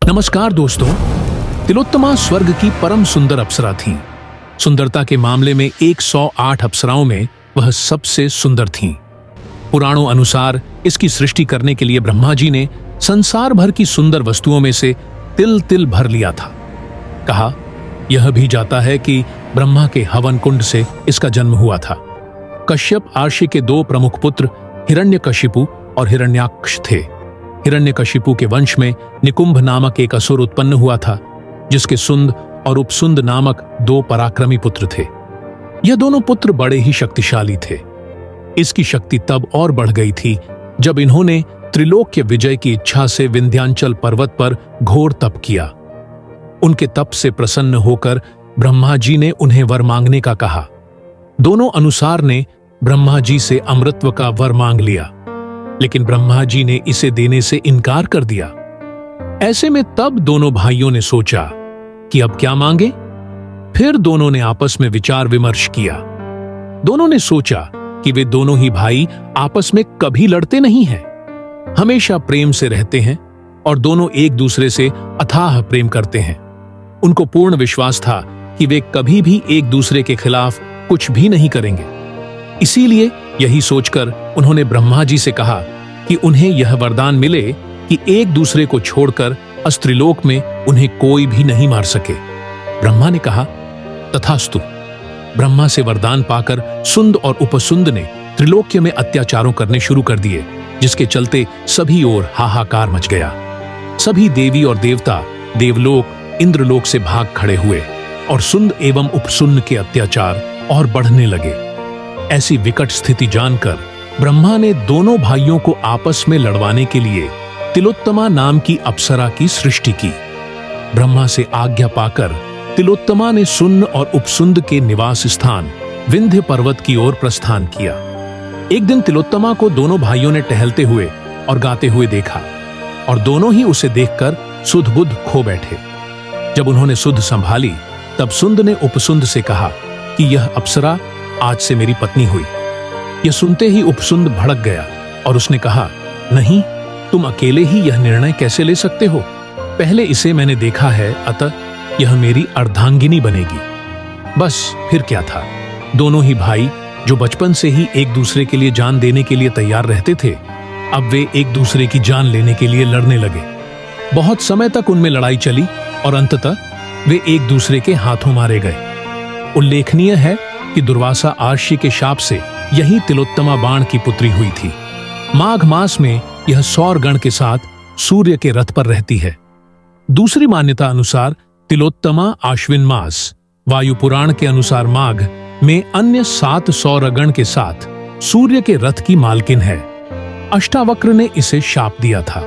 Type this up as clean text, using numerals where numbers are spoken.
नमस्कार दोस्तों। तिलोत्तमा स्वर्ग की परम सुंदर अप्सरा थीं। सुंदरता के मामले में 108 अप्सराओं में वह सबसे सुंदर थीं। पुराणों अनुसार इसकी सृष्टि करने के लिए ब्रह्मा जी ने संसार भर की सुंदर वस्तुओं में से तिल तिल भर लिया था। कहा यह भी जाता है कि ब्रह्मा के हवन कुंड से इसका जन्म हुआ था। कश्यप आर्षि के 2 प्रमुख पुत्र हिरण्यकशिपु और हिरण्याक्ष थे। हिरण्यकशिपु के वंश में निकुंभ नामक एक असुर उत्पन्न हुआ था, जिसके सुंद और उपसुंद नामक 2 पराक्रमी पुत्र थे। यह दोनों पुत्र बड़े ही शक्तिशाली थे। इसकी शक्ति तब और बढ़ गई थी जब इन्होंने त्रिलोक्य विजय की इच्छा से विंध्यांचल पर्वत पर घोर तप किया। उनके तप से प्रसन्न होकर ब्रह्मा जी ने उन्हें वर मांगने का कहा। दोनों अनुसार ने ब्रह्मा जी से अमृतत्व का वर मांग लिया, लेकिन ब्रह्मा जी ने इसे देने से इनकार कर दिया। ऐसे में तब दोनों भाइयों ने सोचा कि अब क्या मांगे। फिर दोनों ने आपस में विचार विमर्श किया। दोनों ने सोचा कि वे दोनों ही भाई आपस में कभी लड़ते नहीं हैं, हमेशा प्रेम से रहते हैं और दोनों एक दूसरे से अथाह प्रेम करते हैं। उनको पूर्ण विश्वास था कि वे कभी भी एक दूसरे के खिलाफ कुछ भी नहीं करेंगे। इसीलिए यही सोचकर उन्होंने ब्रह्मा जी से कहा कि उन्हें यह वरदान मिले कि एक दूसरे को छोड़कर अस्त्रिलोक में उन्हें कोई भी नहीं मार सके। ब्रह्मा ने कहा तथास्तु। ब्रह्मा से वरदान पाकर सुंद और उपसुंद ने त्रिलोक्य में अत्याचारों करने शुरू कर दिए, जिसके चलते सभी ओर हाहाकार मच गया। सभी देवी और देवता देवलोक इंद्रलोक से भाग खड़े हुए और सुंद एवं उपसुंद के अत्याचार और बढ़ने लगे। ऐसी विकट स्थिति जानकर ब्रह्मा ने दोनों भाइयों को आपस में लड़वाने के लिए तिलोत्तमा नाम की अप्सरा की सृष्टि की। ब्रह्मा से आज्ञा पाकर तिलोत्तमा ने सुन्न और उपसुंद के निवास स्थान विंध्य पर्वत की ओर प्रस्थान किया। एक दिन तिलोत्तमा को दोनों भाइयों ने टहलते हुए और गाते हुए देखा और दोनों ही उसे देखकर सुध बुध खो बैठे। जब उन्होंने सुध संभाली तब सुंद ने उपसुंद से कहा कि यह अप्सरा आज से मेरी पत्नी हुई। यह सुनते ही उपसुंद भड़क गया और उसने कहा नहीं, तुम अकेले ही यह निर्णय कैसे ले सकते हो? पहले इसे मैंने देखा है, अतः यह मेरी अर्धांगिनी बनेगी। बस फिर क्या था। दोनों ही भाई जो बचपन से ही एक दूसरे के लिए जान देने के लिए तैयार रहते थे, अब वे एक दूसरे की जान लेने के लिए लड़ने लगे। बहुत समय तक उनमें लड़ाई चली और अंततः वे एक दूसरे के हाथों मारे गए। उल्लेखनीय है कि दुर्वासा आर्षि के शाप से यही तिलोत्तमा बाण की पुत्री हुई थी। माघ मास में यह सौर गण के साथ सूर्य के रथ पर रहती है। दूसरी मान्यता अनुसार तिलोत्तमा आश्विन मास, वायु पुराण के अनुसार माघ में अन्य 7 सौरगण के साथ सूर्य के रथ की मालकिन है। अष्टावक्र ने इसे शाप दिया था।